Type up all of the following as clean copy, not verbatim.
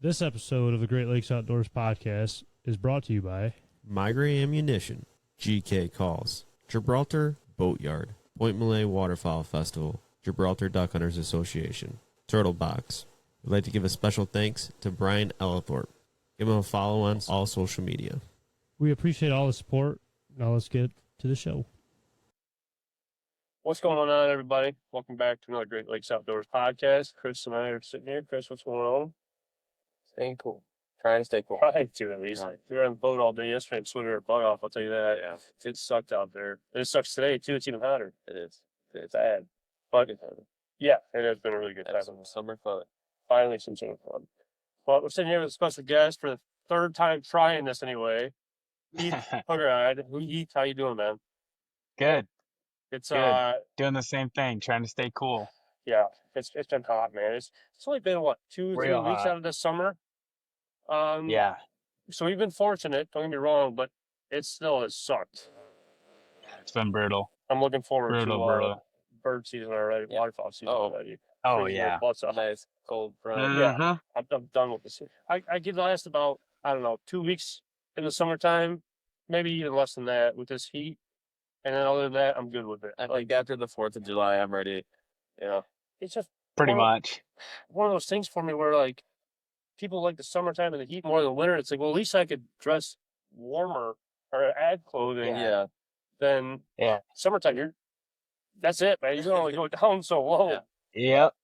This episode of the Great Lakes Outdoors podcast is brought to you by Migra Ammunition, GK Calls, Gibraltar Boatyard, Pointe Mouillee Waterfowl Festival, Gibraltar Duck Hunters Association, Turtle Box. We'd like to give a special thanks to Brian Ellithorpe. Give him a follow on all social media. We appreciate all the support. Now let's get to the show. What's going on, everybody? Welcome back to another Great Lakes Outdoors podcast. Chris and I are sitting here. Chris, what's going on? Staying cool. Trying to stay cool. Trying to, at least. Right. We were on the boat all day yesterday and swimming our butt off, I'll tell you that. Yeah. It sucked out there. And it sucks today, too. It's even hotter. It is. It's bad. But, yeah, it has been a really good time. Some summer fun. Finally, some summer fun. Well, we're sitting here with a special guest for the third time trying this anyway. Heath Huggerhide. Heath, how you doing, man? Good. It's, Good. Doing the same thing, trying to stay cool. yeah, it's been hot, man. It's only been, what, 2-3 Real weeks hot. out of this summer? Yeah. So we've been fortunate, don't get me wrong, but it still has sucked. It's been brutal. I'm looking forward Brutal. to bird season already, Yeah. waterfowl season Oh. already. Oh, Freezing yeah. our butts off. Nice cold front. Uh-huh. I'm done with this. I get last about, I don't know, 2 weeks in the summertime, maybe even less than that with this heat. And then other than that, I'm good with it. I think after the 4th of July, I'm ready. Yeah. It's just Pretty Well, much. one of those things for me where, like, people like the summertime and the heat more than winter. It's like, well, at least I could dress warmer or add clothing Yeah. than Yeah. summertime. That's it, man. You can only go down so low. Yeah. Yep.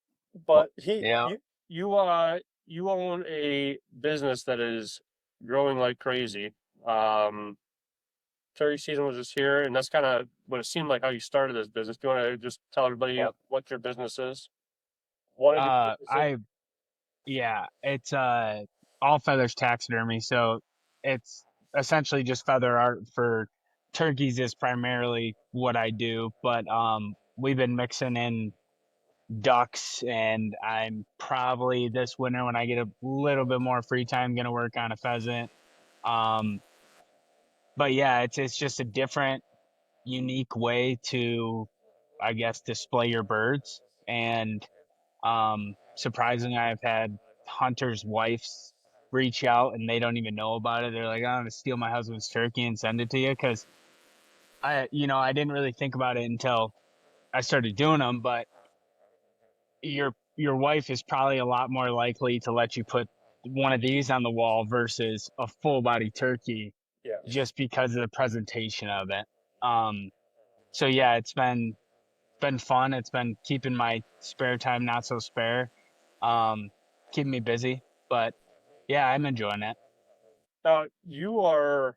But Yeah. you own a business that is growing like crazy. Turkey season was just here, and that's kind of what it seemed like how you started this business. Do you want to just tell everybody Yep. what your business is? What is your business? It's all feathers taxidermy, so it's essentially just feather art for turkeys is primarily what I do, but we've been mixing in ducks, and I'm probably this winter when I get a little bit more free time gonna work on a pheasant. But yeah, it's just a different, unique way to, I guess, display your birds. And surprisingly, I've had hunters' wives reach out and they don't even know about it. They're like, I'm gonna steal my husband's turkey and send it to you, because I didn't really think about it until I started doing them. But your wife is probably a lot more likely to let you put one of these on the wall versus a full body turkey, Yeah. just because of the presentation of it. So yeah, it's been fun. It's been keeping my spare time not so spare, keeping me busy. But yeah, I'm enjoying it. Now, you are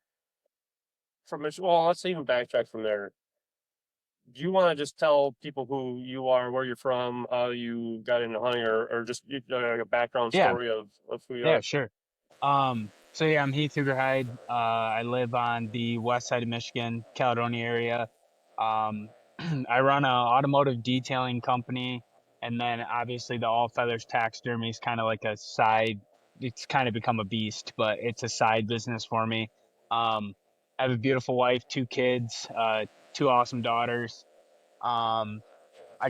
from well, let's even backtrack from there. Do you want to just tell people who you are, where you're from, how you got into hunting, or just like a background Yeah. story of who you Yeah, are? sure. So yeah, I'm Heath Huggerhide. I live on the west side of Michigan, Caledonia area. I run an automotive detailing company, and then obviously the all feathers taxidermy is kind of like a side. It's kind of become a beast, but it's a side business for me. I have a beautiful wife, 2 kids, 2 awesome daughters. I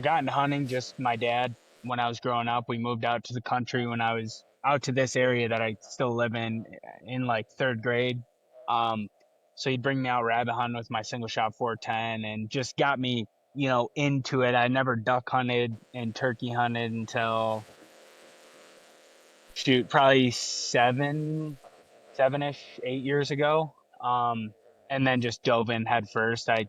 got into hunting just my dad when I was growing up. We moved out to the country when I was out to this area that I still live in like 3rd grade. So he'd bring me out rabbit hunting with my single shot 410 and just got me, into it. I never duck hunted and turkey hunted until probably 7-ish, 8 years ago. And then just dove in head first. I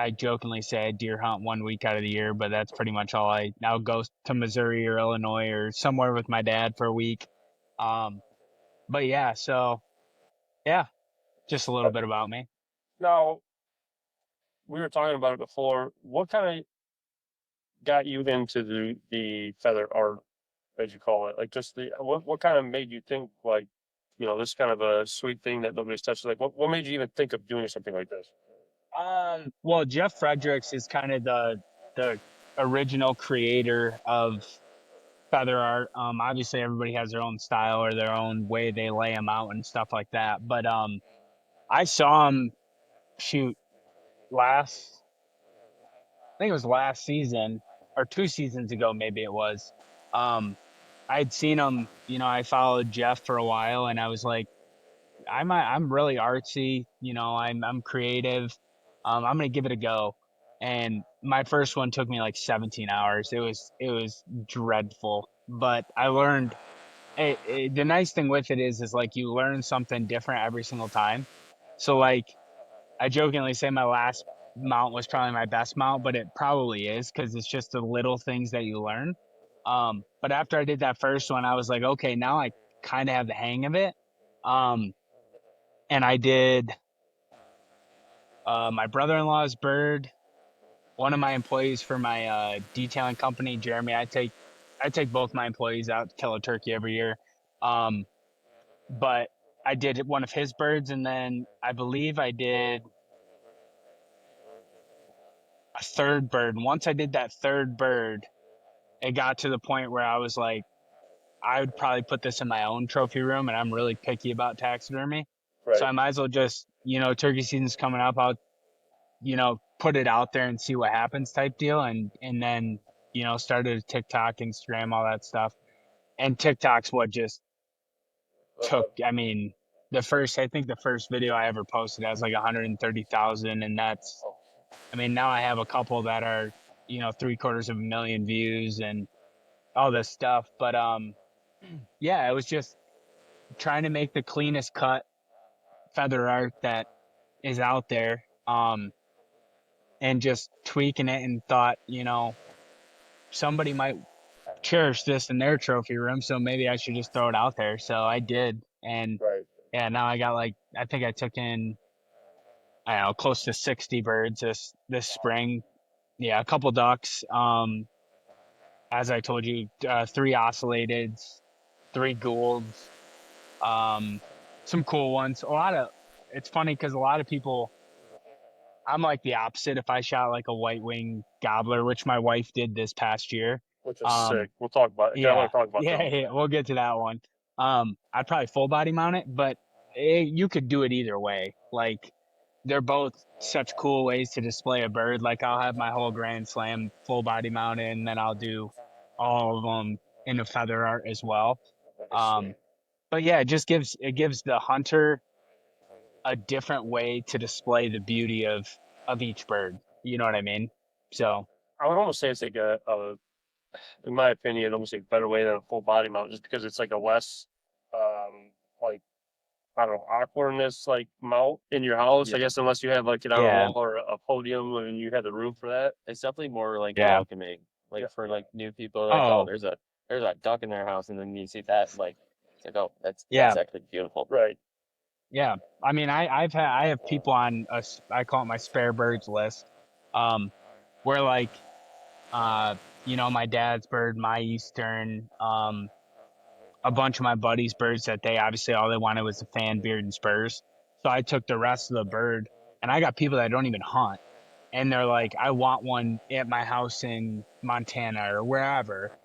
jokingly say I deer hunt 1 week out of the year, but that's pretty much all. I now go to Missouri or Illinois or somewhere with my dad for a week. But yeah, so yeah, just a little bit about me. Now, we were talking about it before. What kind of got you into the feather art, as you call it? Like, just what kind of made you think, like, this is kind of a sweet thing that nobody's touched? Like, what made you even think of doing something like this? Well, Jeff Fredericks is kind of the original creator of feather art. Obviously everybody has their own style or their own way they lay them out and stuff like that. But I saw him shoot I think it was last season or 2 seasons ago, maybe it was. I I'd seen him, I followed Jeff for a while, and I was like, I'm really artsy, I'm creative. I'm gonna give it a go. And my first one took me like 17 hours. It was dreadful, but I learned. The nice thing with it is like you learn something different every single time. So like I jokingly say my last mount was probably my best mount, but it probably is because it's just the little things that you learn. But after I did that first one, I was like, okay, now I kind of have the hang of it. Um, and I did my brother-in-law's bird, one of my employees for my detailing company, Jeremy. I take both my employees out to kill a turkey every year. Um, but I did one of his birds, and then I believe I did a third bird. And once I did that third bird, it got to the point where I was like, I would probably put this in my own trophy room, and I'm really picky about taxidermy. So Right. I might as well just, turkey season's coming up. I'll, put it out there and see what happens type deal. And then, started a TikTok, Instagram, all that stuff. And TikTok's what just took, I mean, I think the first video I ever posted has like 130,000. And that's, I mean, now I have a couple that are, 750,000 views and all this stuff. But, yeah, it was just trying to make the cleanest cut feather art that is out there. And just tweaking it and thought, somebody might cherish this in their trophy room, so maybe I should just throw it out there. So I did. And Right. yeah, now I got like, I think I took in, I don't know, close to 60 birds this spring. Yeah, a couple ducks. As I told you, 3 oscillateds, 3 goulds, some cool ones. It's funny because a lot of people, I'm like the opposite. If I shot like a white wing gobbler, which my wife did this past year, Which is sick. We'll talk about it. I yeah, want to talk about that. yeah, we'll get to that one. I'd probably full body mount it, but you could do it either way. Like they're both such cool ways to display a bird. Like I'll have my whole Grand Slam full body mounted, and then I'll do all of them in a feather art as well. But yeah, it gives the hunter a different way to display the beauty of each bird. You know what I mean? So I would almost say it's like in my opinion, almost like a better way than a full body mount, just because it's like a less, like I don't know, awkwardness like mount in your house. I guess unless you have like an wall or a podium and you have the room for that. It's definitely more like Yeah. welcoming, like for like new people. Like, oh, there's a duck in their house, and then you see that, like, it's like, oh, that's actually beautiful. Right. yeah, I mean, I have people on I call it my spare birds list, where like, my dad's bird, my Eastern, a bunch of my buddies' birds that they obviously all they wanted was a fan, beard, and spurs. So I took the rest of the bird, and I got people that don't even hunt, and they're like, I want one at my house in Montana or wherever.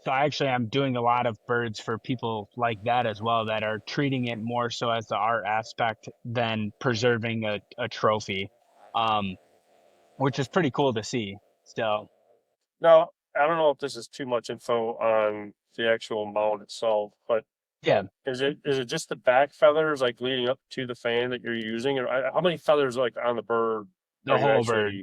So I'm doing a lot of birds for people like that as well, that are treating it more so as the art aspect than preserving a trophy, which is pretty cool to see. So Now, I don't know if this is too much info on the actual mount itself, but yeah, is it just the back feathers like leading up to the fan that you're using, or how many feathers like on the bird? the whole bird.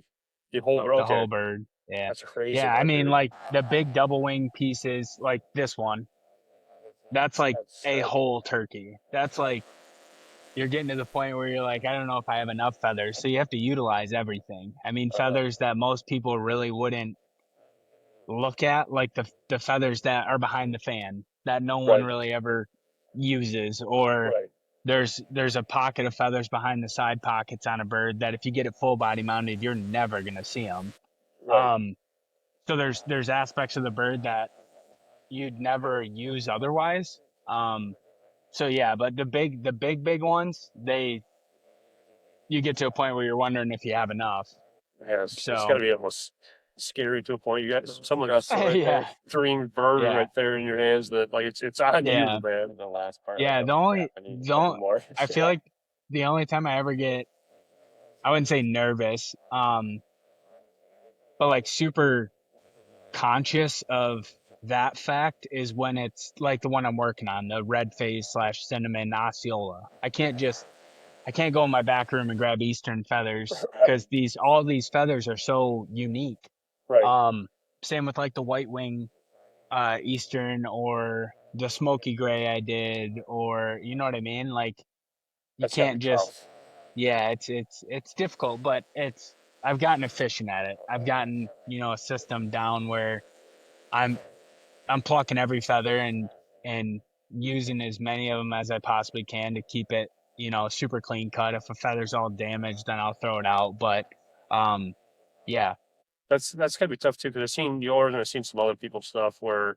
The whole bird. The Okay. whole bird. Yeah. That's crazy. Yeah, I mean, like the big double wing pieces, like this one, that's like a whole turkey. That's like you're getting to the point where you're like, I don't know if I have enough feathers. So you have to utilize everything. I mean, feathers that most people really wouldn't look at, like the feathers that are behind the fan that no one really ever uses, or there's a pocket of feathers behind the side pockets on a bird that if you get it full body mounted, you're never going to see them. So there's aspects of the bird that you'd never use otherwise. So yeah, but the big ones, you get to a point where you're wondering if you have enough. Yeah, it's got to be almost scary to a point. You got someone got dream bird right there in your hands that like it's on you, man. The last part. Yeah, I feel like the only time I ever get, I wouldn't say nervous, but like super conscious of that fact is when it's like the one I'm working on, the red phase / cinnamon Osceola. I can't go in my back room and grab Eastern feathers because all these feathers are so unique. Right. Same with like the white wing Eastern or the smoky gray I did, or you know what I mean? Like you That's gotta can't be just tough. yeah, it's difficult, but I've gotten efficient at it. I've gotten, a system down where I'm plucking every feather and using as many of them as I possibly can to keep it, super clean cut. If a feather's all damaged, then I'll throw it out. But yeah, That's gotta be tough too, because I've seen yours and I've seen some other people's stuff where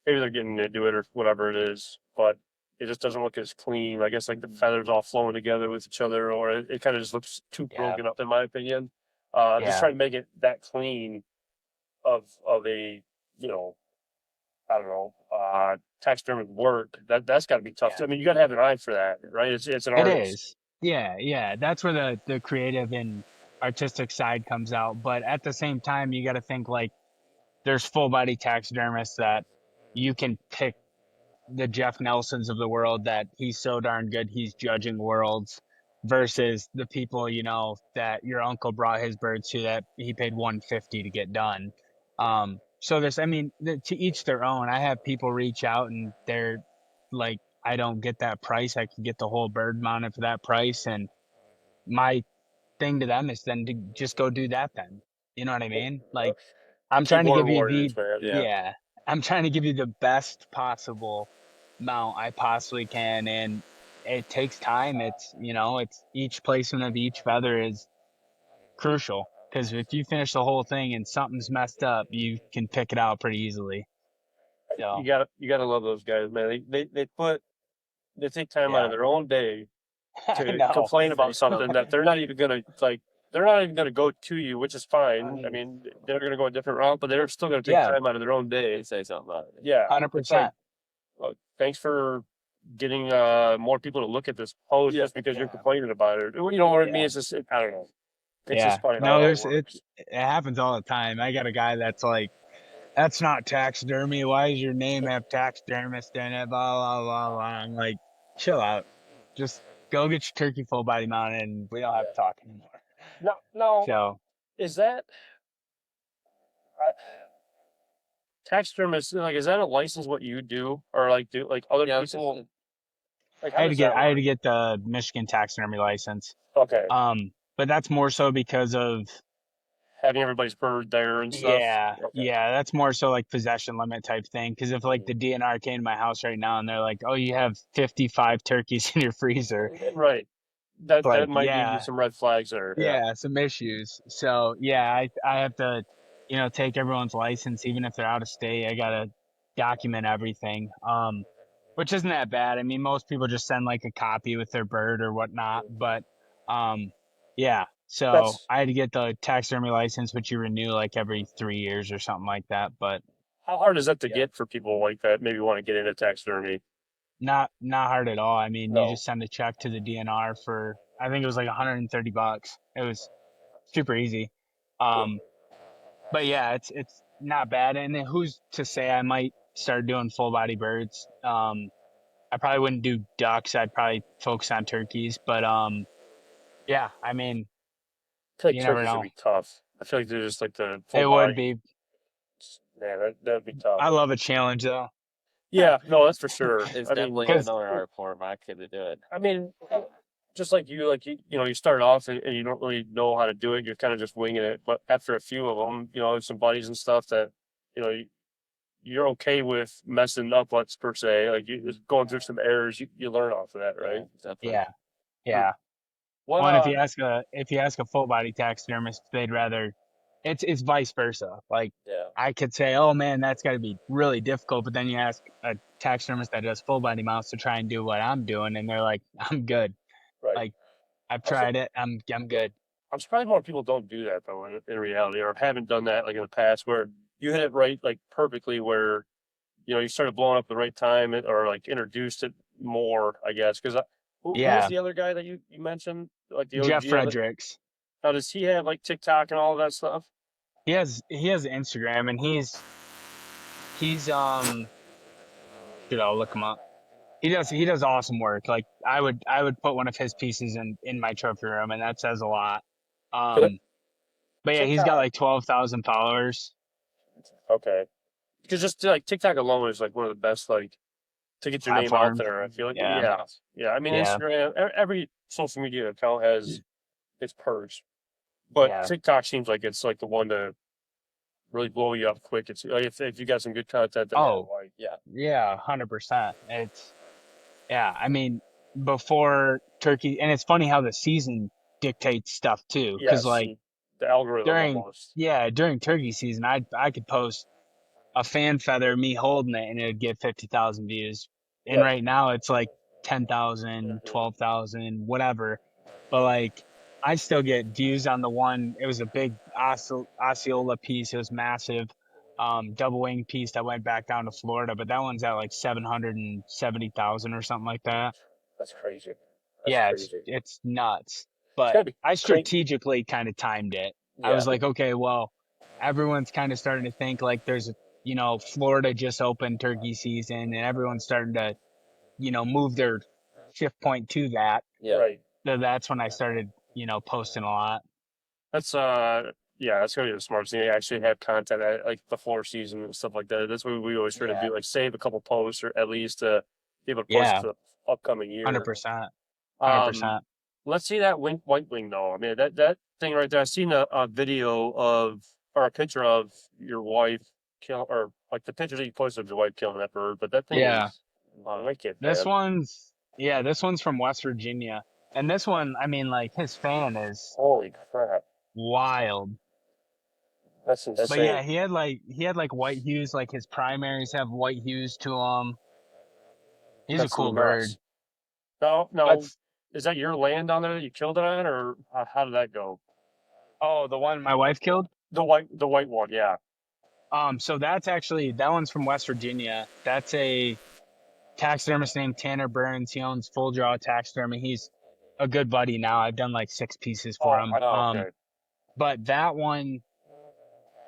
maybe they're getting to do it or whatever it is, but it just doesn't look as clean. I guess like the feathers all flowing together with each other, or it kind of just looks too yeah, broken up in my opinion. Just yeah, trying to make it that clean of a, you know, I don't know, taxidermic work. That's got to be tough. yeah. I mean, you got to have an eye for that, right? It's an It artist. is. Yeah, yeah. That's where the creative and artistic side comes out. But at the same time, you got to think like there's full body taxidermists that you can pick the Jeff Nelsons of the world that he's so darn good he's judging worlds versus the people, that your uncle brought his birds to that he paid 150 to get done. So I mean, to each their own. I have people reach out and they're like, I don't get that price. I can get the whole bird mounted for that price. And my thing to them is then to just go do that then. You know what I mean? Like, I'm trying to Keyboard give you warriors, man. yeah, I'm trying to give you the best possible mount I possibly can. And it takes time. It's each placement of each feather is crucial because if you finish the whole thing and something's messed up, you can pick it out pretty easily. So, You gotta love those guys, man. They take time out of yeah, their own day I to know. complain about something that they're not even gonna like. They're not even gonna go to you, which is fine. I Right. mean, they're gonna go a different route, but they're still gonna take Yeah, time out of their own day. They say something about it. Yeah, it's like, 100%. thanks for getting more people to look at this post just because you're Yeah. complaining about it. You know what I mean? Yeah. It's just I don't know. It's Yeah. just funny how No, it all it works. happens all the time. I got a guy that's like, that's not taxidermy. Why does your name have taxidermist in it? Blah, blah, blah, blah. I'm like, chill out. Just go get your turkey full body mounted and we don't have to talk anymore. No, So, is that taxidermist? Like, is that a license? What you do, or like do like other Yeah, people? Like, I how had to does get, that I had to work? get the Michigan taxidermy license. Okay, But that's more so because of, having everybody's bird there and stuff. yeah, Okay, yeah, that's more so like possession limit type thing. Because if like the DNR came to my house right now and they're like, "Oh, you have 55 turkeys in your freezer," right. That like, might give you yeah, some red flags there. Yeah. yeah, some issues. So yeah, I have to, take everyone's license even if they're out of state. I gotta document everything. Which isn't that bad. I mean, most people just send like a copy with their bird or whatnot. But yeah. So That's I had to get the taxidermy license, which you renew like every 3 years or something like that. But how hard is that to yeah, get for people like that? Maybe want to get into taxidermy. not hard at all. I mean, you No. just send a check to the DNR for I think it was like $130. It was super easy. Um, but yeah, it's not bad. And then who's to say I might start doing full body birds? I probably wouldn't do ducks. I'd probably focus on turkeys. But yeah, I mean, I feel like you never turkeys would know. be tough. I feel like they're just like the It full would body. be. Man, that'd be tough. I love a challenge though. Yeah, no, that's for sure. It's I mean, definitely Because another art form. I could do it. I mean, just like you start off and you don't really know how to do it. You're kind of just winging it. But after a few of them, some buddies and stuff that, you're okay with messing up, let's per se. Like you just going through some errors, you learn off of that, right? Definitely. yeah, yeah. What One, if you ask a full body taxidermist, they'd rather it's vice versa. Like yeah, I could say, oh man, that's got to be really difficult, but then you ask a taxidermist that does full body mounts to try and do what I'm doing, and they're like, I'm good. right. Like I've I'm, su- tried it, I'm good. I'm surprised more people don't do that though in reality, or haven't done that like in the past, where you hit it right like perfectly, where you started blowing up the right time, or like introduced it more, I guess. Because who was Yeah, the other guy that you mentioned, like the Jeff OG of it? Fredericks. Now, does he have like TikTok and all of that stuff? He has Instagram, and He's dude, I'll look him up. He does awesome work. Like I would put one of his pieces in my trophy room, and that says a lot. But But yeah, he's got like 12,000 followers. Okay. Because just like TikTok alone is like one of the best like to get your name out Platforms. there. I feel like Yeah. yeah. I mean Yeah. Instagram, every social media account has its perks, but Yeah. TikTok seems like it's like the one to really blow you up quick. It's like if you got some good content. That like Yeah, 100%. I mean, before Turkey, and it's funny how the season dictates stuff too, because yes, like the algorithm almost. during turkey season, I could post a fan feather, me holding it, and it'd get 50,000 views. And Yep. right now it's like 10,000, 12,000, whatever. But like, I still get views on the one. It was a big Osceola piece. It was massive. Double wing piece that went back down to Florida, but that one's at like 770,000 or something like that. That's crazy. Yeah, crazy. it's nuts. It's But gotta be I strategically kind of timed it. I Yeah. was like, okay, well, everyone's kind of starting to think like there's, Florida just opened turkey season, and everyone's starting to, move their shift point to that. Yeah. Right. So that's when I started, posting a lot. That's that's gonna be the smartest thing. They actually have content at like the floor season and stuff like that. That's what we always try to do, like save a couple posts or at least to be able to post Yeah. to the upcoming year. 100%. Um, 100%. let's see that white wing though. I mean that thing right there. I seen a video of or a picture of your wife kill or like the pictures that you posted of your wife killing that bird, but that thing Yeah. is wicked. This Man. this one's from West Virginia. And this one, I mean, like, his fan is Holy crap. wild. That's insane. But yeah, he had like white hues, like his primaries have white hues to them. He's That's a cool nuts. bird. No. Is that your land down there that you killed it on, or how did that go? Oh, the one my wife killed? The white one, yeah. So that one's from West Virginia. That's a taxidermist named Tanner Burns. He owns Full Draw Taxidermy. He's a good buddy now. I've done like 6 pieces for him. Okay. But that one,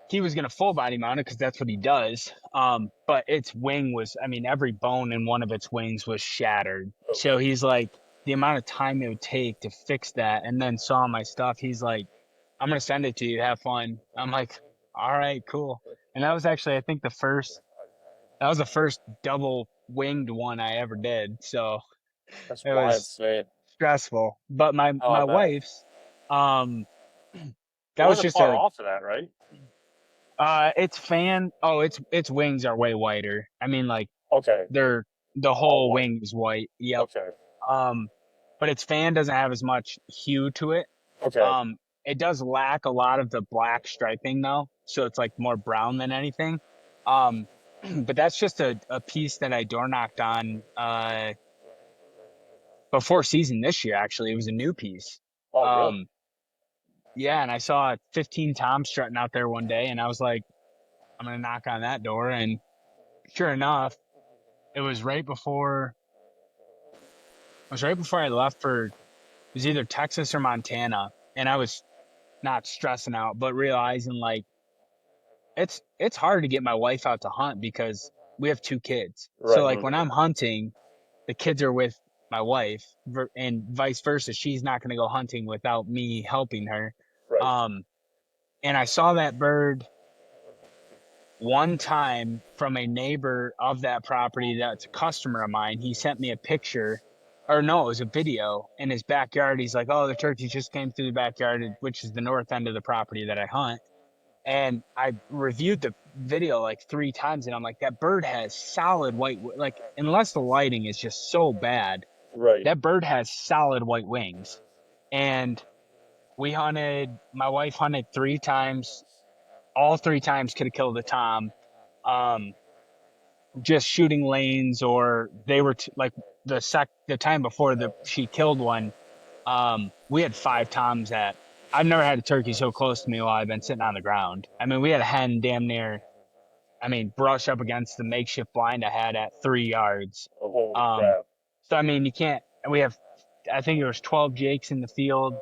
he was gonna full body mount it because that's what he does. But its wing was, I mean, every bone in one of its wings was shattered. Okay. So he's like, the amount of time it would take to fix that, and then saw my stuff. He's like, I'm gonna send it to you. Have fun. I'm like, all right, cool. And that was actually, I think, the first double winged one I ever did. So That's it wild. was stressful. But my bet. wife's, that It was wasn't just far off of that, right? its wings are way whiter. I mean, like, Okay. the whole white. wing is white. Yep. Okay. But its fan doesn't have as much hue to it. Okay. It does lack a lot of the black striping though, so it's like more brown than anything. But that's just a piece that I door knocked on before season this year. Actually, it was a new piece. Oh, really? Yeah, and I saw 15 toms strutting out there one day, and I was like, I'm gonna knock on that door, and sure enough, it was right before I left for, it was either Texas or Montana, and I was not stressing out, but realizing like it's hard to get my wife out to hunt because we have 2 kids. Right. So like when I'm hunting, the kids are with my wife, and vice versa. She's not going to go hunting without me helping her. Right. And I saw that bird one time from a neighbor of that property that's a customer of mine. He sent me a picture, or no, it was a video in his backyard. He's like, oh, the turkey just came through the backyard, which is the north end of the property that I hunt. And I reviewed the video like 3 times, and I'm like, that bird has solid white, like, unless the lighting is just so bad, Right. that bird has solid white wings. And my wife hunted 3 times. All 3 times could have killed a tom. Just shooting lanes, or they were like the time before she killed one. We had 5 toms that I've never had a turkey so close to me while I've been sitting on the ground. I mean, we had a hen damn near, brush up against the makeshift blind I had at 3 yards. Holy crap. So, I mean, I think there was 12 jakes in the field,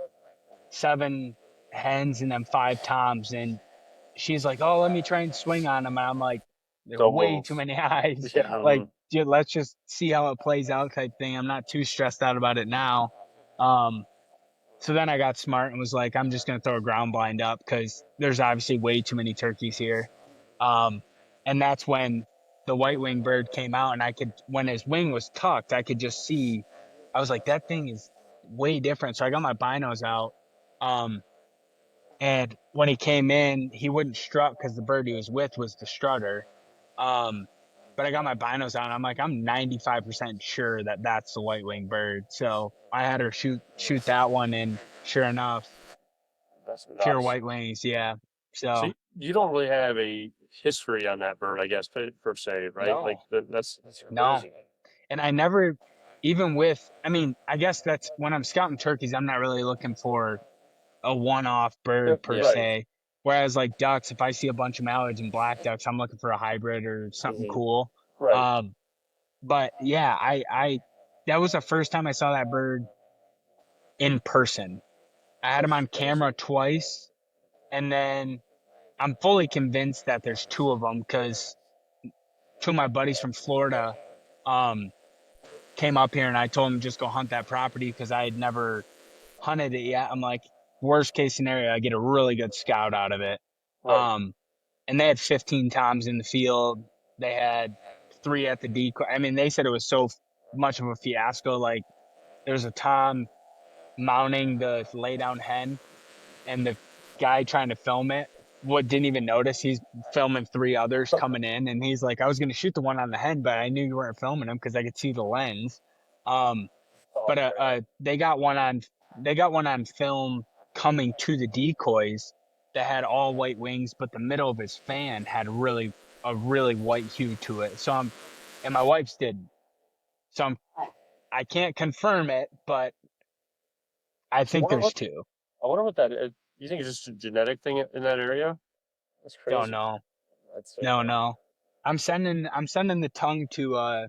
7 hens, and then 5 toms. And she's like, oh, let me try and swing on them. And I'm like, There are Don't way move. too many eyes. Yeah. Like, dude, let's just see how it plays out type thing. I'm not too stressed out about it now. So then I got smart and was like, I'm just going to throw a ground blind up because there's obviously way too many turkeys here. And that's when the white winged bird came out, and when his wing was tucked, I could just see, I was like, that thing is way different. So I got my binos out. And when he came in, he wouldn't strut because the bird he was with was the strutter. But I got my binos out, and I'm like, I'm 95% sure that that's the white winged bird. So I had her shoot that one, and sure enough, That's pure nuts. white wings. Yeah. So So you don't really have a history on that bird, I guess, per se, right? no, Like that's no. crazy. And I never, even with, I mean, I guess that's when I'm scouting turkeys, I'm not really looking for a one-off bird per Right. se. Whereas like ducks, if I see a bunch of mallards and black ducks, I'm looking for a hybrid or something cool. Right. But yeah, that was the first time I saw that bird in person. I had him on camera twice, and then I'm fully convinced that there's two of them because two of my buddies from Florida came up here, and I told them just go hunt that property because I had never hunted it yet. I'm like, worst case scenario, I get a really good scout out of it. Right. And they had 15 toms in the field. They had 3 at the decoy. I mean, they said it was so much of a fiasco. Like, there's a tom mounting the lay down hen, and the guy trying to film it didn't even notice he's filming 3 others coming in, and he's like, I was gonna shoot the one on the hen, but I knew you weren't filming him because I could see the lens. But they got one on film coming to the decoys that had all white wings, but the middle of his fan had a really white hue to it. And my wife's didn't. So I can't confirm it, but I think there's 2. I wonder what that is. You think it's just a genetic thing in that area? That's crazy. Don't know. That's No. I'm sending the tongue to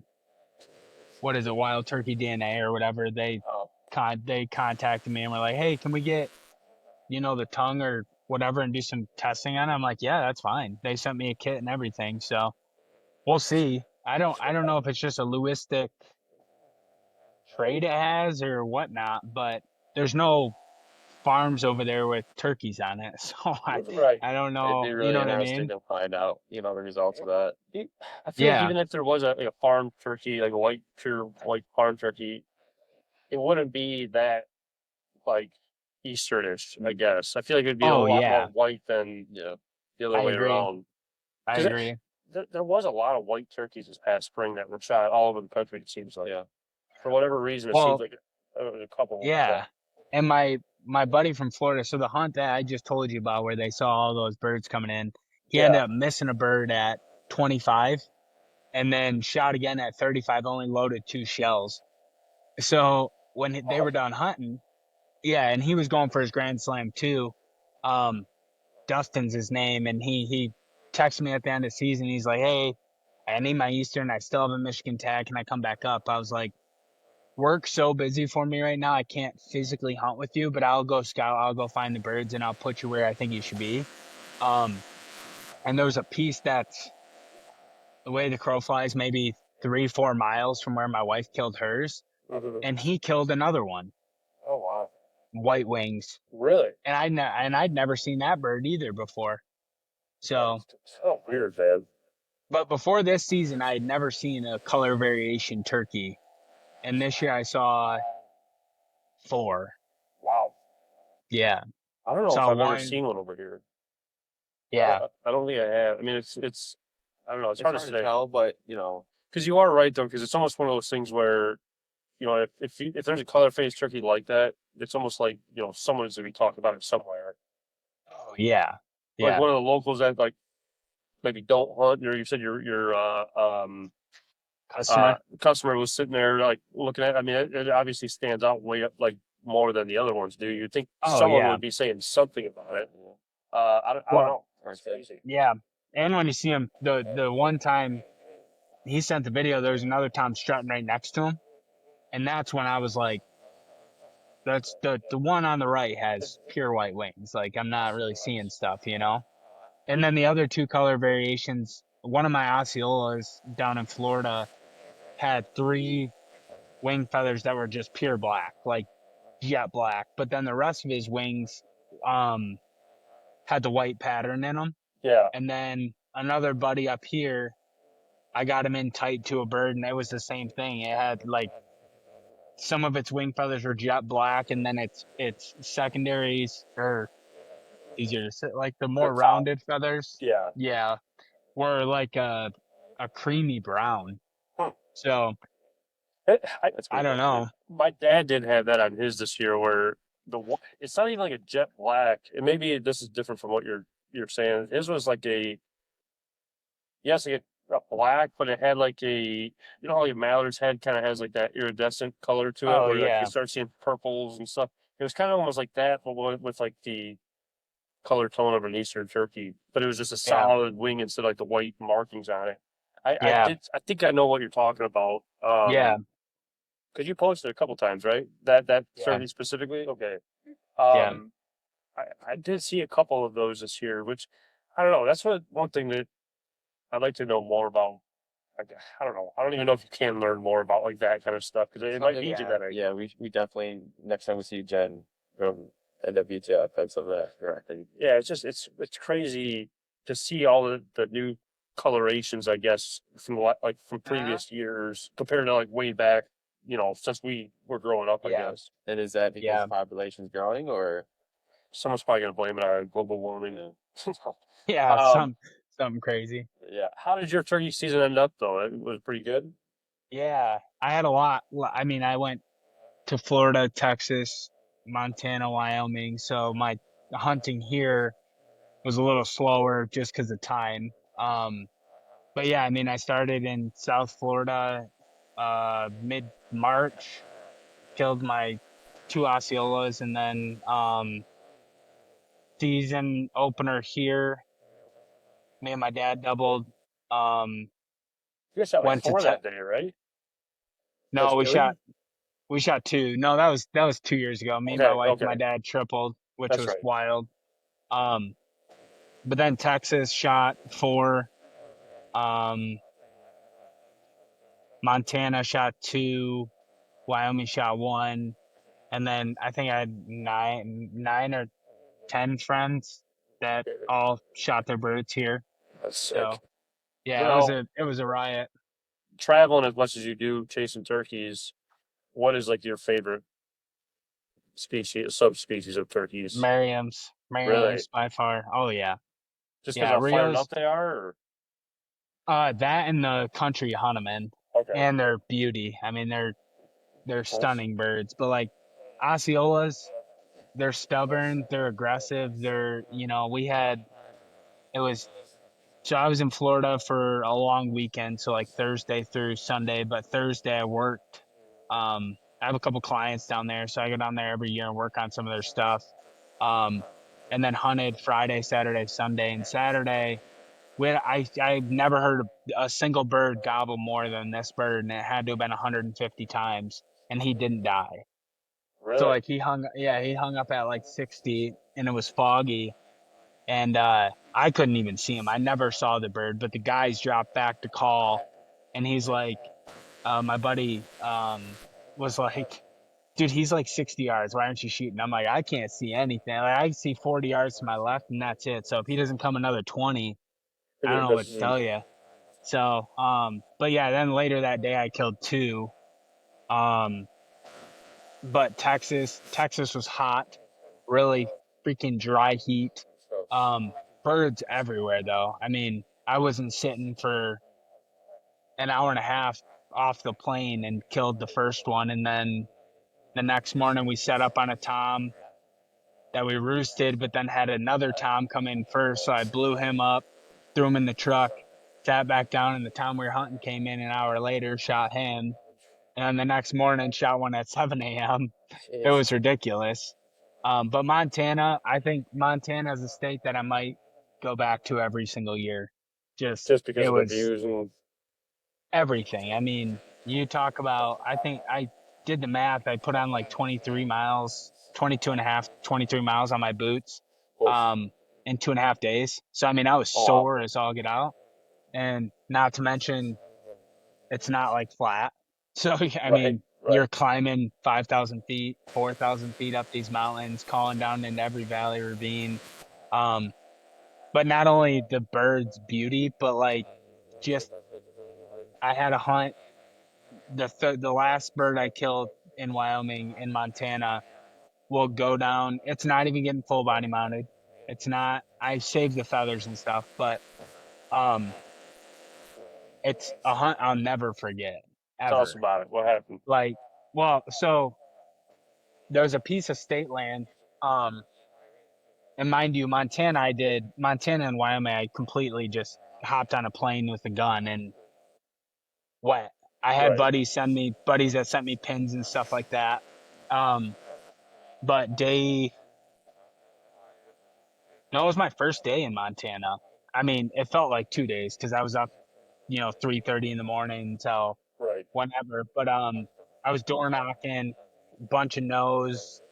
what is it, Wild Turkey DNA or whatever. They contacted me and were like, hey, can we get the tongue or whatever and do some testing on it? I'm like, yeah, that's fine. They sent me a kit and everything, so we'll see. I don't know if it's just a Lewistic trait it has or whatnot, but there's no farms over there with turkeys on it, so I don't know. It'd be really you know what I interesting mean? to find out, the results of that. I feel like Yeah. even if there was a farm turkey, like a pure white farm turkey, it wouldn't be that like Easternish, I guess. I feel like it'd be a lot more white than the other way around. I agree. There was a lot of white turkeys this past spring that were shot all over the country, it seems like. Yeah. For whatever reason, it seems like a couple. Yeah. And my buddy from Florida, so the hunt that I just told you about where they saw all those birds coming in, he ended up missing a bird at 25 and then shot again at 35, only loaded 2 shells. So when they were done hunting, and he was going for his Grand Slam too. Dustin's his name, and he texted me at the end of the season. He's like, hey, I need my Eastern. I still have a Michigan tag. Can I come back up? I was like, work's so busy for me right now. I can't physically hunt with you, but I'll go scout. I'll go find the birds, and I'll put you where I think you should be. And there was a piece that's the way the crow flies, maybe 3-4 miles from where my wife killed hers, and he killed another one. Oh wow! White wings. Really? And I'd never seen that bird either before. So weird, man. But before this season, I had never seen a color variation turkey, and this year I saw 4. Wow. Yeah. I don't know if I've ever seen one over here. Yeah. I don't think I have. I mean, it's I don't know. It's hard to say. Tell, but because you are right though. Because it's almost one of those things where, if there's a color phase turkey like that, it's almost like someone's going to be talking about it somewhere. Oh yeah. Like one of the locals that like maybe don't hunt, or you said your customer was sitting there like looking at. I mean, it obviously stands out way up like more than the other ones do. You'd think someone would be saying something about it. I don't know. It's crazy. Yeah, and when you see him, the one time he sent the video, there was another tom strutting right next to him, and that's when I was like, that's the one on the right has pure white wings. Like I'm not really seeing stuff, And then the other 2 color variations, one of my Osceolas down in Florida had 3 wing feathers that were just pure black, like jet black. But then the rest of his wings had the white pattern in them. Yeah. And then another buddy up here, I got him in tight to a bird, and it was the same thing. It had like some of its wing feathers were jet black, and then its secondaries are easier to say, like the more rounded feathers. Yeah. Were like a creamy brown. So I don't know. My dad did have that on his this year, where it's not even like a jet black. And maybe this is different from what you're saying. His was like a black, but it had like how your mallard's head kind of has like that iridescent color to it, where like you start seeing purples and stuff. It was kind of almost like that, but with like the color tone of an Eastern turkey, but it was just a solid wing instead of like the white markings on it. I think I know what you're talking about. Because you posted a couple times, right? That turkey specifically. Okay. I did see a couple of those this year, which I don't know. That's one thing that I'd like to know more about. I don't know. I don't even know if you can learn more about like that kind of stuff, because it might lead you that. Yeah, we definitely, next time we see Jen from NWTF and some of that directing. Yeah, it's crazy to see all the new colorations, I guess, from previous years compared to like way back, since we were growing up, I guess. And is that because the population's growing, or someone's probably gonna blame it on global warming? Something crazy. Yeah. How did your turkey season end up, though? It was pretty good. Yeah, I had a lot. I mean, I went to Florida, Texas, Montana, Wyoming. So my hunting here was a little slower just because of time. But yeah, I mean, I started in South Florida, mid-March, killed my 2 Osceolas, and then season opener here, me and my dad doubled. You guys shot like 4 that day, right? No, we shot 2. No, that was 2 years ago. Me and my wife, my dad tripled, which was wild. But then Texas shot 4. Montana shot 2. Wyoming shot 1. And then I think I had 9 or 10 friends that all shot their birds here. That's sick. So, it was a riot. Traveling as much as you do, chasing turkeys, what is like your favorite subspecies of turkeys? Merriam's by far. Oh yeah. Just because how fired up they are, or that and the country you hunt them in, and their beauty. I mean, they're stunning birds. But like Osceolas, they're stubborn, they're aggressive. So I was in Florida for a long weekend, so like Thursday through Sunday. But Thursday I worked. I have a couple clients down there, so I go down there every year and work on some of their stuff. And then hunted Friday, Saturday, Sunday. And Saturday, I've never heard a single bird gobble more than this bird, and it had to have been 150 times, and he didn't die. Really? So like he hung up at like 60, and it was foggy. And I couldn't even see him. I never saw the bird, but the guys dropped back to call, and he's like, my buddy was like, dude, he's like 60 yards. Why aren't you shooting? I'm like, I can't see anything. Like, I see 40 yards to my left, and that's it. So if he doesn't come another 20, I don't know what to tell you. So, but yeah, then later that day I killed 2. But Texas was hot, really freaking dry heat. Birds everywhere though. I mean, I wasn't sitting for an hour and a half off the plane and killed the first one. And then the next morning we set up on a tom that we roosted, but then had another tom come in first. So I blew him up, threw him in the truck, sat back down, and the tom we were hunting came in an hour later, shot him. And the next morning shot one at 7 a.m. It was ridiculous. But Montana, I think Montana is a state that I might go back to every single year. Just because of the views and everything. I mean, you talk about, I think I did the math. I put on like 23 miles, 22 and a half, 23 miles on my boots in 2.5 days. So, I mean, I was sore as all get out. And not to mention, it's not like flat. So, I Right, mean, you're right. climbing 5,000 feet, 4,000 feet up these mountains, calling down into every valley ravine. Um, but not only the bird's beauty, but like just I had a hunt. The last bird I killed in Wyoming, in Montana, will go down. It's not even getting full body mounted. It's not. I saved the feathers and stuff, but um, it's a hunt I'll never forget Tell us ever. about it. What happened? Like, well, so there's a piece of state land. Um, and mind you, Montana and Wyoming. I completely just hopped on a plane with a gun and went. I had Right. buddies that sent me pins and stuff like that. Um, but no, it was my first day in Montana. I mean, it felt like 2 days because I was up, 3:30 in the morning until Right. whenever. But I was door knocking, bunch of no's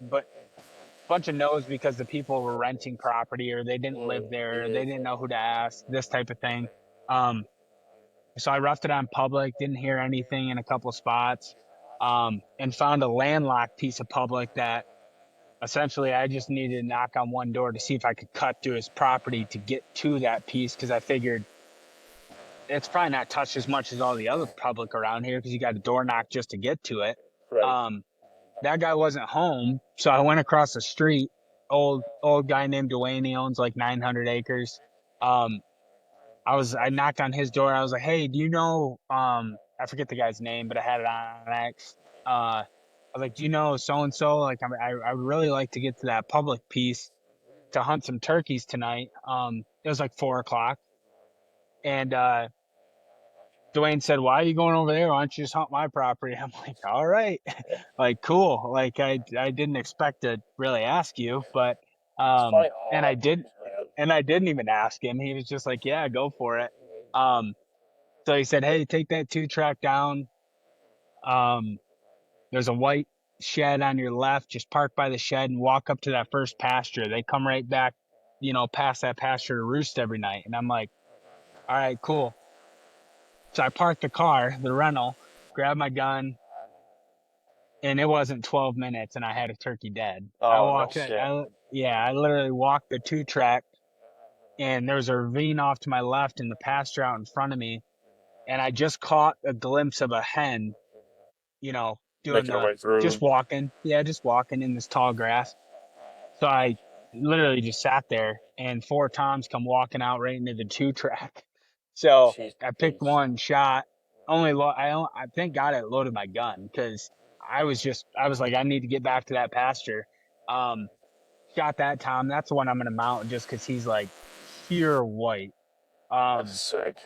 because the people were renting property or they didn't live there, they didn't know who to ask, this type of thing. Um, so I roughed it on public, didn't hear anything in a couple spots, and found a landlocked piece of public that essentially I just needed to knock on one door to see if I could cut through his property to get to that piece because I figured it's probably not touched as much as all the other public around here because you got a door knock just to get to it. Right. That guy wasn't home, so I went across the street. Old guy named Dwayne. He owns like 900 acres. Um, I knocked on his door. I was like, hey, do you know? I forget the guy's name, but I had it on X. I was like, do you know so and so? Like, I would really like to get to that public piece to hunt some turkeys tonight. It was like 4 o'clock, and Dwayne said, why are you going over there? Why don't you just hunt my property? I'm like, all right, like, cool. Like, I didn't expect to really ask you, but, It's funny and how I did, and I didn't even ask him. He was just like, yeah, go for it. Um, so he said, hey, take that 2-track down. Um, there's a white shed on your left. Just park by the shed and walk up to that first pasture. They come right back, past that pasture to roost every night. And I'm like, all right, cool. So I parked the car, the rental, grabbed my gun, and it wasn't 12 minutes, and I had a turkey dead. Oh, no shit. I literally walked the 2-track, and there was a ravine off to my left and the pasture out in front of me, and I just caught a glimpse of a hen, doing Making her way through. just walking in this tall grass. So I literally just sat there, and 4 toms come walking out right into the 2-track. So Jeez, I picked please. one shot. I thank God I loaded my gun because I was like, I need to get back to that pasture. Shot that tom. That's the one I'm gonna mount just because he's like pure white. That's sick.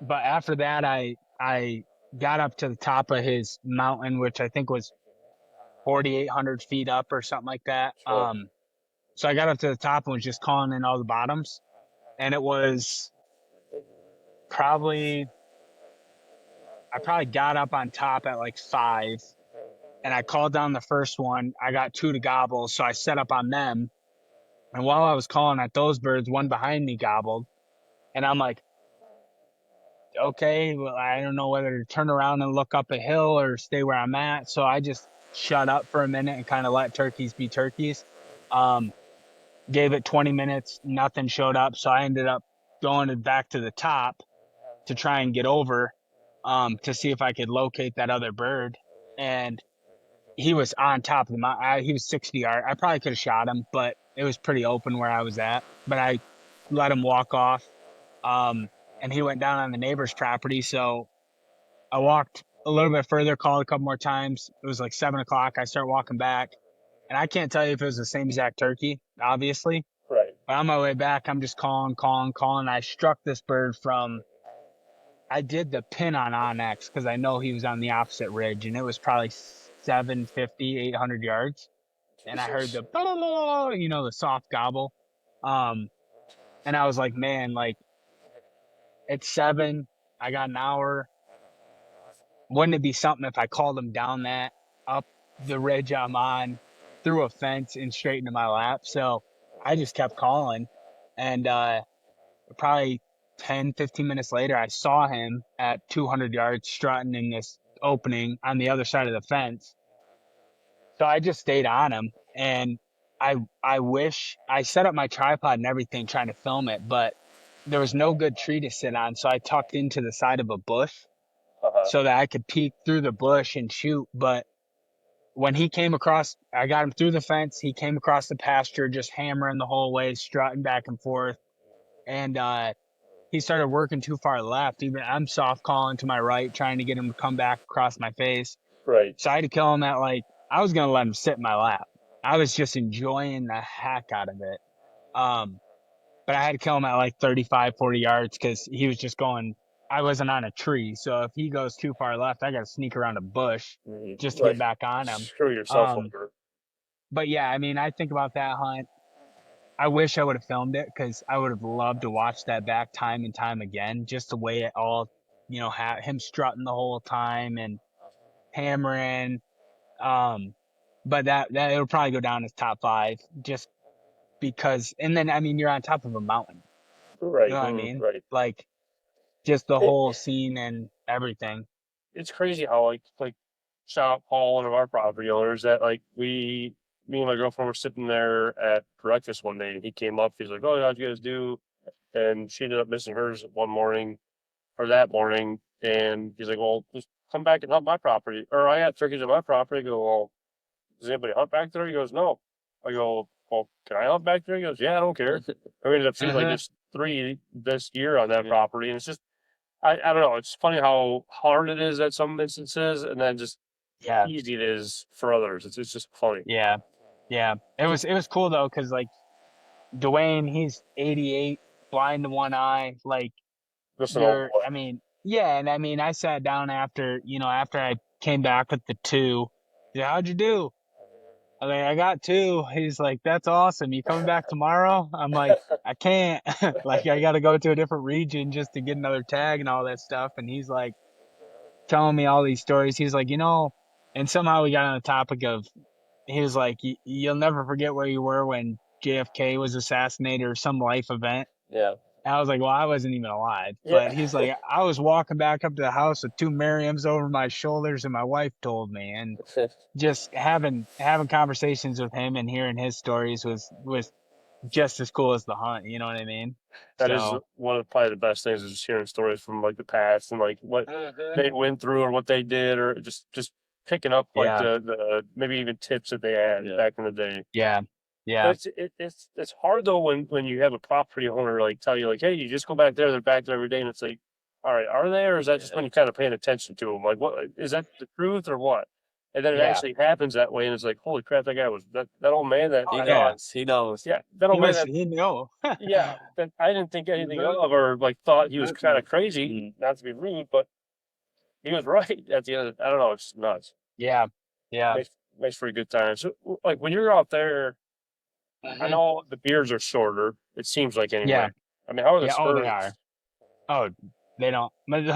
But after that, I got up to the top of his mountain, which I think was 4,800 feet up or something like that. Sure. So I got up to the top and was just calling in all the bottoms, and it was I probably got up on top at like 5, and I called down the first one. I got 2 to gobble, so I set up on them. And while I was calling at those birds, one behind me gobbled, and I'm like, okay, well, I don't know whether to turn around and look up a hill or stay where I'm at. So I just shut up for a minute and kind of let turkeys be turkeys. Gave it 20 minutes, nothing showed up. So I ended up going back to the top to try and get over, to see if I could locate that other bird. And he was on top of the mountain. He was 60 yards. I probably could have shot him, but it was pretty open where I was at. But I let him walk off. And he went down on the neighbor's property. So I walked a little bit further, called a couple more times. It was like 7 o'clock. I start walking back, and I can't tell you if it was the same exact turkey, obviously. Right. But on my way back, I'm just calling. I struck this bird I did the pin on Onyx because I know he was on the opposite ridge, and it was probably 750, 800 yards. And I heard Jesus. the soft gobble. And I was like, man, like, it's 7. I got an hour. Wouldn't it be something if I called him down up the ridge I'm on, through a fence and straight into my lap? So I just kept calling, and probably 10, 15 minutes later, I saw him at 200 yards strutting in this opening on the other side of the fence. So I just stayed on him, and I wish I set up my tripod and everything trying to film it, but there was no good tree to sit on, so I tucked into the side of a bush so that I could peek through the bush and shoot. But when he came across, I got him through the fence. He came across the pasture, just hammering the whole way, strutting back and forth. And he started working too far left. Even I'm soft calling to my right, trying to get him to come back across my face. Right. So I had to kill him at I was going to let him sit in my lap. I was just enjoying the heck out of it. But I had to kill him at 35, 40 yards because he was just going, I wasn't on a tree. So if he goes too far left, I got to sneak around a bush just to get back on him. Screw yourself over. But yeah, I mean, I think about that hunt. I wish I would have filmed it because I would have loved to watch that back time and time again. Just the way it all, him strutting the whole time and hammering. But that it'll probably go down as top 5 just because. And then, I mean, you're on top of a mountain. Right. You know what I mean? Right. Just the whole scene and everything. It's crazy how shout out Paul, one of our property owners, that me and my girlfriend were sitting there at breakfast one day, and he came up. He's like, "Oh, how'd you guys do?" And she ended up missing hers that morning. And he's like, "Well, just come back and hunt my property." Or I had turkeys on my property. I go, "Well, does anybody hunt back there?" He goes, "No." I go, "Well, can I hunt back there?" He goes, "Yeah, I don't care." And we ended up shooting just 3 this year on that property, and it's just, I don't know. It's funny how hard it is at some instances, and then just easy it is for others. It's just funny. Yeah. It was cool though, because Dwayne, he's 88, blind to one eye. I mean, yeah, and I mean, I sat down after I came back with the 2. Yeah, how'd you do? I'm like, I got 2. He's like, that's awesome. You coming back tomorrow? I'm like, I can't. I got to go to a different region just to get another tag and all that stuff. And he's like telling me all these stories. He's like, and somehow we got on the topic of, he was like, you'll never forget where you were when JFK was assassinated or some life event. Yeah. And I was like, well, I wasn't even alive. But he's like, I was walking back up to the house with 2 Merriams over my shoulders, and my wife told me. And just having conversations with him and hearing his stories was just as cool as the hunt. You know what I mean? That is one of probably the best things, is just hearing stories from the past and what they went through or what they did, or just picking up the maybe even tips that they had back in the day. Yeah. But it's hard though when you have a property owner tell you hey, you just go back there, they're back there every day, and it's like, all right, are they, or is that just when you're kind of paying attention to them? What is that, the truth or what? And then it actually happens that way, and it's like, holy crap, that guy was that old man that he knows. Yeah, that old man he knew. yeah, that I didn't think anything of, or thought he was kind of crazy. Not to be rude, but he was right at the end. I don't know, it's nuts. Yeah. Makes for a good time. So when you're out there, I know the beards are shorter. It seems like anyway. Yeah. I mean, how are the spurs? Oh, they are. Oh, they don't.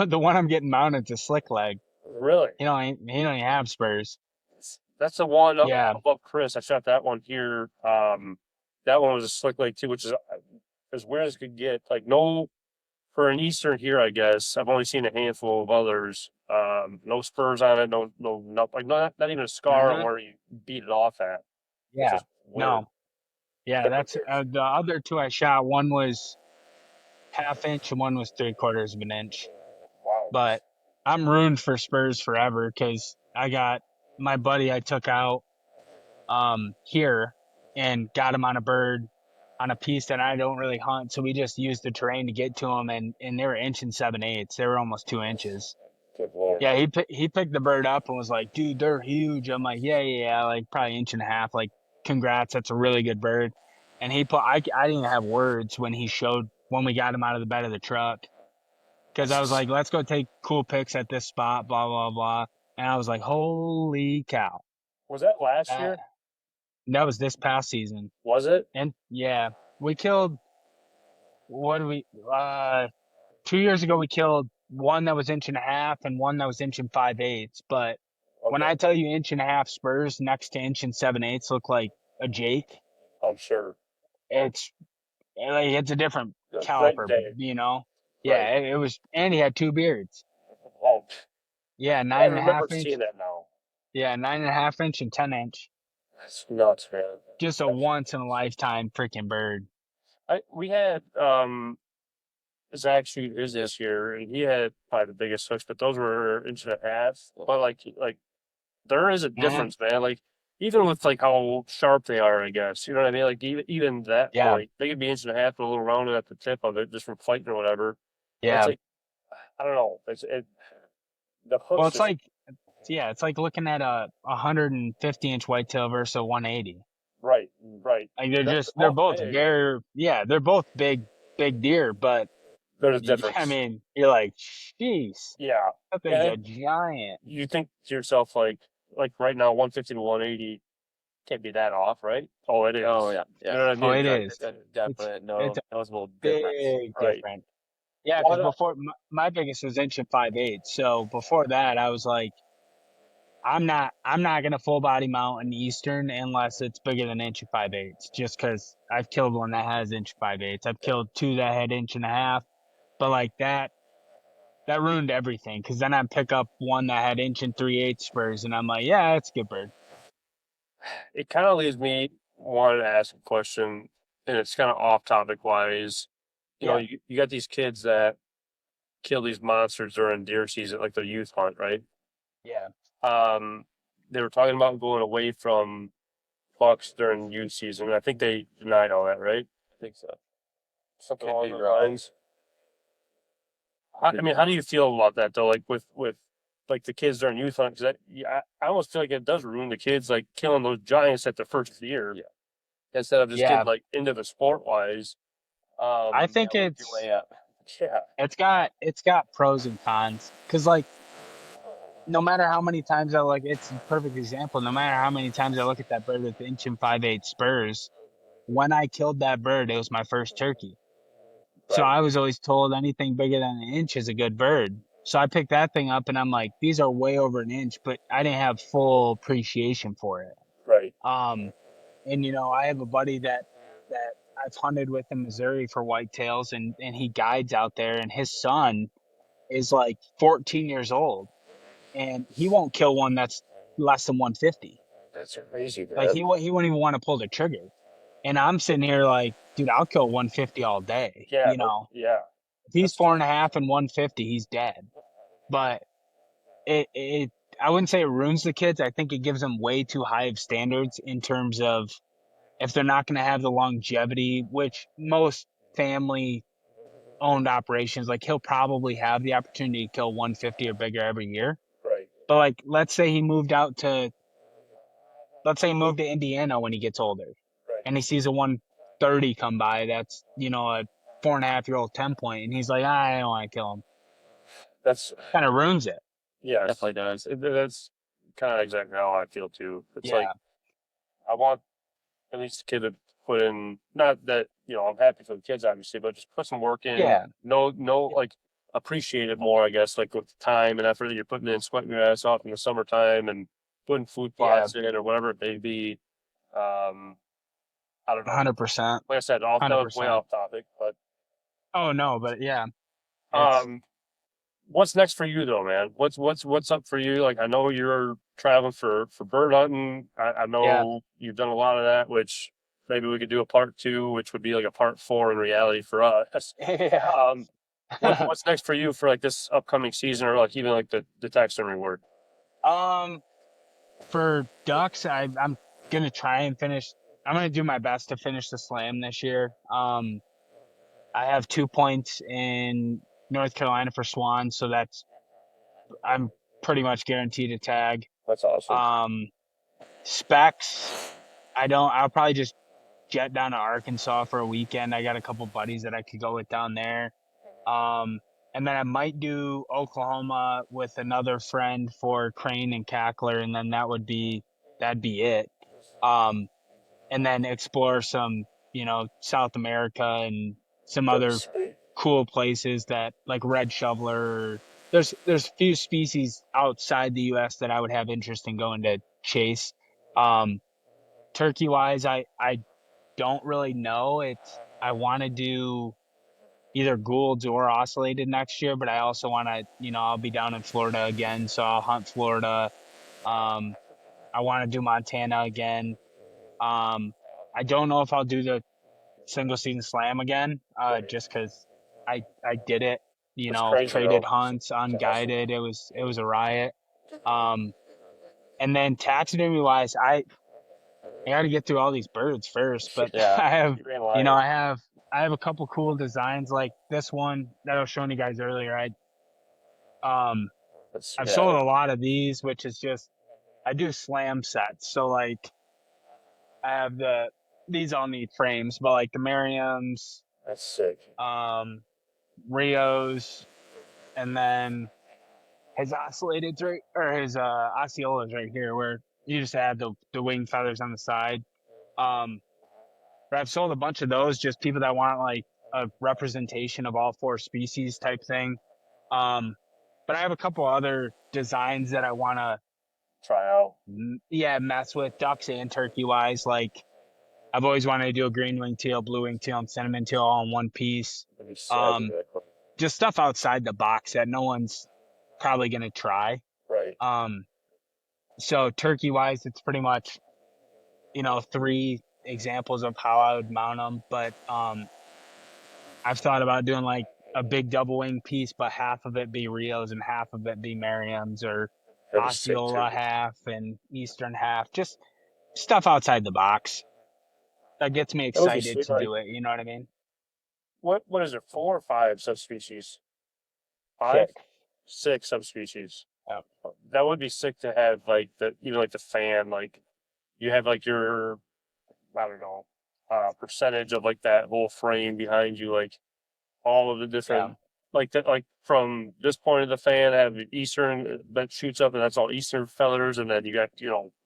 The one I'm getting mounted is slick leg. Really? He don't even have spurs. That's the one above Chris. I shot that one here. That one was a slick leg too, which is as weird as it could get. No, for an Eastern here, I guess I've only seen a handful of others. No spurs on it. No, not even a scar where you beat it off at. Yeah. No. Yeah, that's the other 2 I shot. One was 1/2 inch and one was 3/4 of an inch. Wow. But I'm ruined for spurs forever because I got my buddy I took out here and got him on a bird on a piece that I don't really hunt. So we just used the terrain to get to him, and they were 1 7/8. They were almost 2 inches. Good Lord. Yeah, he picked the bird up and was like, dude, they're huge. I'm like, yeah, probably 1 1/2 inch. Congrats, that's a really good bird. And I didn't even have words when we got him out of the bed of the truck, because I was like, let's go take cool pics at this spot, blah blah blah. And I was like, holy cow. Was that last year? That was this past season. Was it? And yeah, we killed 2 years ago we killed one that was 1 1/2 inch and one that was 1 5/8 inch. But when I tell you 1 1/2 inch spurs next to 1 7/8 look like a Jake, I'm sure. it's a different caliber, Yeah, Right. it was, and he had 2 beards. Oh, Yeah, I nine and a remember half inch. seeing that now. Yeah, 9.5 inch and 10 inch. That's nuts, man. Just a That's, once in a lifetime freaking bird. we had Zach shoot his this year, and he had probably the biggest hooks, but those were inch and a half. But like there is a Hmm. difference, man. Like even with like how sharp they are, I guess. You know what I mean? Like even that Yeah, point, they could be inch and a half, but a little rounded at the tip of it, just from fighting or whatever. And it's yeah. like I don't know. The Well, hooks it's just like, yeah, it's like looking at a 150-inch whitetail versus a 180. right, right. Like They're they're both both big. they're both big deer, but There's a I difference. mean, you're like, jeez, Yeah. that thing's Yeah. a giant. You think to yourself like right now, 150 to 180 can't be that off, right? Oh, it Oh is. yeah, You yeah. know what I Oh, mean? it Like, is. It's Definite it's a noticeable difference. big right. difference. Yeah, Why because not? before my biggest was inch and 5/8. So before that, I was like, I'm not gonna full body mount an Eastern unless it's bigger than inch and 5/8. Just because I've killed one that has inch and 5/8. I've killed two that had inch and a half, but like that ruined everything. Because then I'd pick up one that had inch and 3/8 spurs, and I'm like, yeah, it's a good bird. It kind of leaves me wanting to ask a question, and it's kind of off topic wise. You know, Yeah, you got these kids that kill these monsters during deer season, like the youth hunt, right? yeah, Um, they were talking about going away from bucks during youth season. And I think they denied all that, right? I think so. Something Could along be those wrong. lines. I mean, how do you feel about that though? Like with like the kids during youth hunt, because I almost feel like it does ruin the kids, like killing those giants at the first year Yeah. instead of just yeah. getting like into the sport wise. I Um, think Yeah, work your way up. yeah, it's got pros and cons. Cause like no matter how many times I look, it's a perfect example. No matter how many times I look at that bird with the inch and 5/8 spurs, when I killed that bird, it was my first turkey. So right, I was always told anything bigger than an inch is a good bird. So I picked that thing up and I'm like, these are way over an inch, but I didn't have full appreciation for it. right. Um, and I have a buddy that I've hunted with in Missouri for whitetails, and he guides out there, and his son is like 14 years old, and he won't kill one that's less than 150. That's crazy, Like man. he wouldn't even want to pull the trigger. And I'm sitting here like, dude, I'll kill 150 all day. Yeah, yeah. If he's That's 4.5 and 150, he's dead. But it I wouldn't say it ruins the kids. I think it gives them way too high of standards in terms of if they're not going to have the longevity, which most family owned operations, like he'll probably have the opportunity to kill 150 or bigger every year. right, But like, let's say he moved to Indiana when he gets older right. and he sees a 130 come by. That's, a 4.5-year-old 10 point. And he's like, I don't want to kill him. That's Kind of ruins it. yes. Definitely does. That's kind of exactly how I feel too. It's like Yeah. I want at least the kid to put in. Not that I'm happy for the kids, obviously, but just put some work in. Yeah. No, like appreciate it more. I guess like with the time and effort that you're putting in, sweating your ass off in the summertime and putting food Yeah. plots in or whatever it may be. I don't know. 100%. Like I said, that was way 100%. off topic, but Oh, no, but yeah. It's, um, what's next for you though, man? What's up for you? Like I know you're traveling for bird hunting. I yeah. know you've done a lot of that, which maybe we could do a part two, which would be like a part four in reality for us. Yeah. Um, what's next for you for like this upcoming season or like even like the taxidermy reward? For ducks, I'm gonna try and finish. I'm gonna do my best to finish the slam this year. I have 2 points in North Carolina for swan, so I'm pretty much guaranteed a tag. That's awesome. Specs, I'll probably just jet down to Arkansas for a weekend. I got a couple buddies that I could go with down there. And then I might do Oklahoma with another friend for crane and cackler, and then that'd be it. And then explore some, South America and some other cool places that like red shoveler. There's a few species outside the U.S. that I would have interest in going to chase. Turkey wise, I don't really know. I want to do, either Goulds or ocellated next year, but I also want to, I'll be down in Florida again, so I'll hunt Florida. I want to do Montana again. I don't know if I'll do the single season slam again, just because I did it, It's crazy, traded though. hunts, unguided. It was a riot. And then taxidermy wise, I got to get through all these birds first, but Yeah. I have, You ain't lying. I have a couple cool designs like this one that I was showing you guys earlier. I've sold a lot of these, which is just, I do slam sets. So like I have these all need frames, but like the Merriams, That's sick. Rios, and then his oscillateds his Osceolas right here, where you just add the wing feathers on the side. But I've sold a bunch of those, just people that want like a representation of all four species type thing. But I have a couple other designs that I want to Try out. mess with ducks and turkey wise. Like I've always wanted to do a green wing teal, blue wing teal, and cinnamon teal all in one piece. Just stuff outside the box that no one's probably going to try. Right. So turkey wise, it's pretty much, 3 examples of how I would mount them. But I've thought about doing like a big double wing piece, but half of it be Rios and half of it be Merriams, or Osceola half and Eastern half. Just stuff outside the box. That gets me excited to do it. You know what I mean? What is it? 4 or 5 subspecies? 5? 6 subspecies. Yeah. That would be sick to have like like the fan, like you have like your, I don't know, percentage of like that whole frame behind you, like all of the different, like that, like from this point of the fan, have the Eastern that shoots up, and that's all Eastern feathers, and then you got,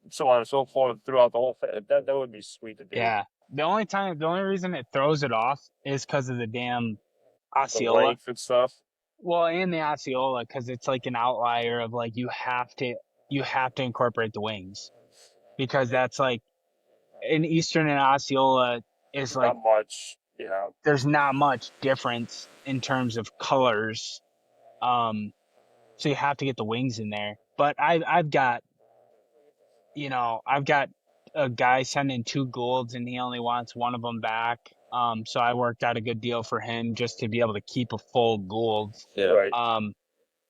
so on and so forth throughout the whole fan. That would be sweet to do. Yeah. The only reason it throws it off is because of the damn Osceola. The length and stuff. Well, and the Osceola, because it's like an outlier of like you have to incorporate the wings, because that's like an Eastern and Osceola is like not much. Yeah. There's not much difference in terms of colors, so you have to get the wings in there. But I've got a guy sending 2 Goulds and he only wants one of them back. So I worked out a good deal for him just to be able to keep a full Gould. Yeah. Right.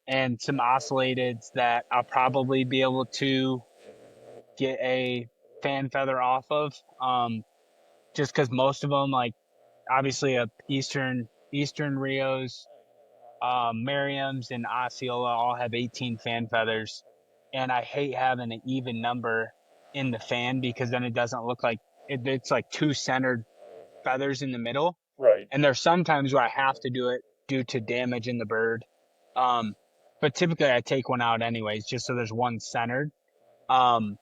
And some oscillateds that I'll probably be able to get a fan feather off of. Just because most of them, like obviously Eastern Rios, Merriams and Osceola all have 18 fan feathers. And I hate having an even number in the fan, because then it doesn't look like it's like 2 centered feathers in the middle. Right. And there's sometimes where I have to do it due to damage in the bird. But typically I take one out anyways, just so there's one centered. And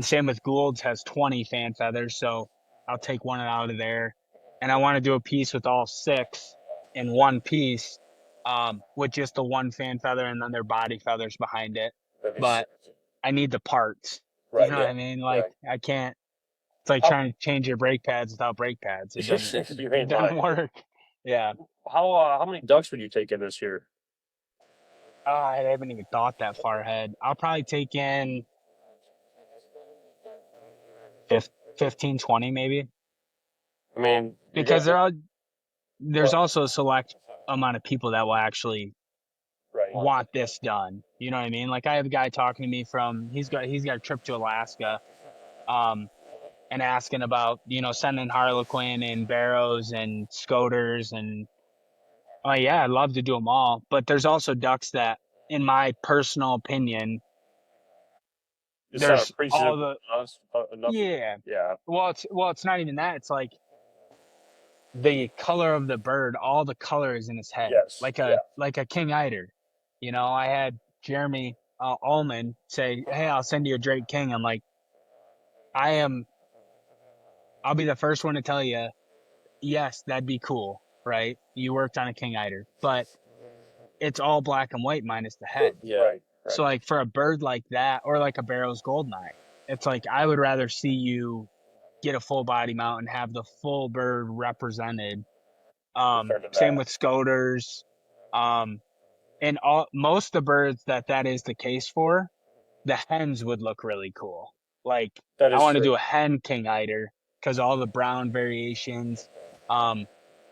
same with Gould's, has 20 fan feathers, so I'll take one out of there. And I want to do a piece with all 6 in one piece, with just the one fan feather and then their body feathers behind it. But I need the parts. Right, you know what I mean? Like I can't. It's like trying to change your brake pads without brake pads. It doesn't work. Yeah. How many ducks would you take in this year? I haven't even thought that far ahead. I'll probably take in 15, 20 maybe. I mean, because there's also a select amount of people that will actually want this done. You know what I mean? Like I have a guy talking to me he's got a trip to Alaska, and asking about, sending Harlequin and Barrows and Scoters, and yeah, I'd love to do them all. But there's also ducks that, in my personal opinion, there's all the yeah. Well, it's not even that. It's like the color of the bird. All the color is in his head, like a king eider. I had Jeremy Ullman say, "Hey, I'll send you a Drake King." I'm like, I'll be the first one to tell you, yes, that'd be cool, right? You worked on a king eider, but it's all black and white minus the head. Yeah. Right. So like for a bird like that, or like a Barrow's Goldeneye, it's like I would rather see you get a full body mount and have the full bird represented, Same with scoters. And most of the birds that is the case for, the hens would look really cool. Like I want to do a hen king eider because all the brown variations. I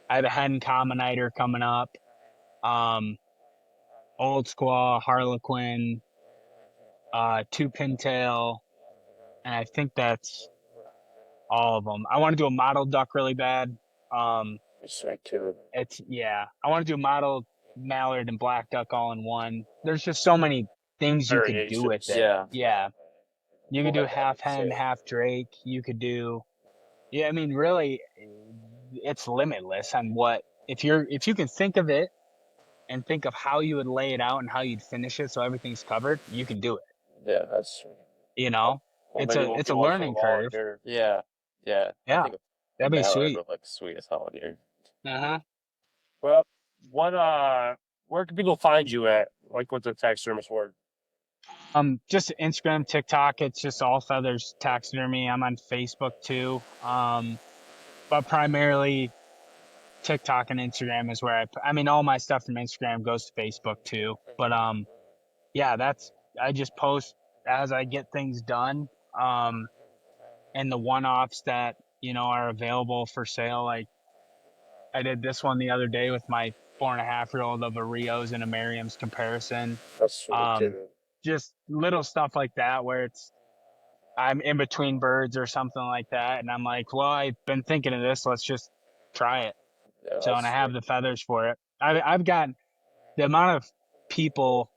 have a hen common eider coming up. Old squaw, harlequin, two pintail, and I think that's all of them. I want to do a mottled duck really bad. I want to do mottled mallard and black duck all in one. There's just so many things you could do with it. Yeah. You could do half hen, half drake. You could do, I mean, really, it's limitless on what if you can think of it and think of how you would lay it out and how you'd finish it so everything's covered, you can do it. Yeah, that's. It's a learning curve. Yeah. Yeah. That'd be sweet. Look like sweet as hell here. Well, where can people find you at? Like with the taxidermist word? Just Instagram, TikTok. It's just All Feathers Taxidermy. I'm on Facebook too. But primarily TikTok and Instagram is where I mean, all my stuff from Instagram goes to Facebook too. But I just post as I get things done. And the one-offs that, are available for sale. Like I did this one the other day with my 4.5-year-old of a Rio's and a Merriam's comparison. That's sweet too. Just little stuff like that where I'm in between birds or something like that. And I'm like, well, I've been thinking of this. Let's just try it. Yeah, and I have the feathers for it. I've got the amount of people,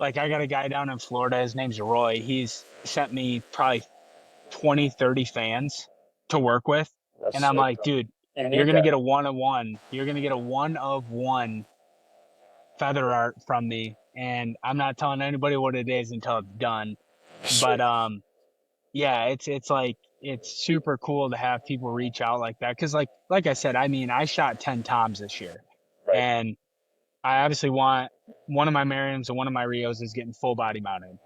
like I got a guy down in Florida. His name's Roy. He's sent me probably 20, 30 fans to work with. And I'm like, dude, you're going to get a one-of-one. You're going to get a one-of-one feather art from me. And I'm not telling anybody what it is until it's done. But, it's like, it's super cool to have people reach out like that. Cause like I said, I mean, I shot 10 toms this year. Right. And I obviously want one of my Merriams and one of my Rios is getting full body mounted.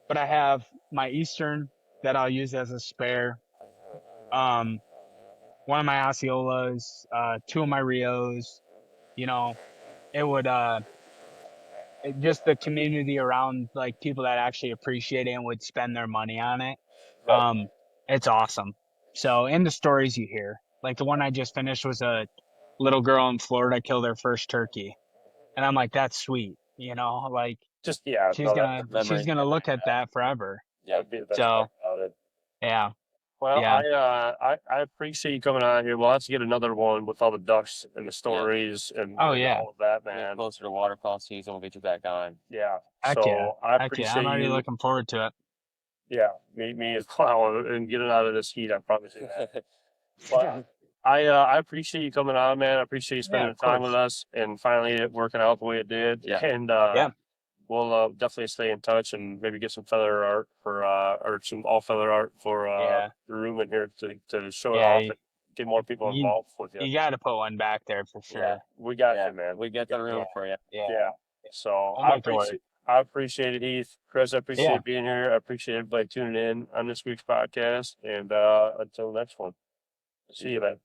But I have my Eastern that I'll use as a spare. One of my Osceolas, two of my Rios, it would, just the community around, like people that actually appreciate it and would spend their money on it. Right. It's awesome. So, and the stories you hear, like the one I just finished was a little girl in Florida killed her first turkey. And I'm like, that's sweet. Like she's gonna look at that forever. Yeah. So, yeah. Well, yeah. I appreciate you coming on here. We'll have to get another one with all the ducks and the stories and all of that, man. Closer to waterfowl season, we'll get you back on. Yeah. I appreciate I'm already looking forward to it. Yeah, me as well. And getting out of this heat, I promise you that. But I appreciate you coming on, man. I appreciate you spending the time with us and finally it working out the way it did. Yeah. And we'll definitely stay in touch and maybe get some feather art for or some all feather art for the room in here to show it off and get more people involved with you. You got to put one back there for sure. Yeah, we got you, man. We got the room for you. Yeah. So I appreciate it, Heath. Chris, I appreciate being here. I appreciate everybody tuning in on this week's podcast. And until the next one, see you, man.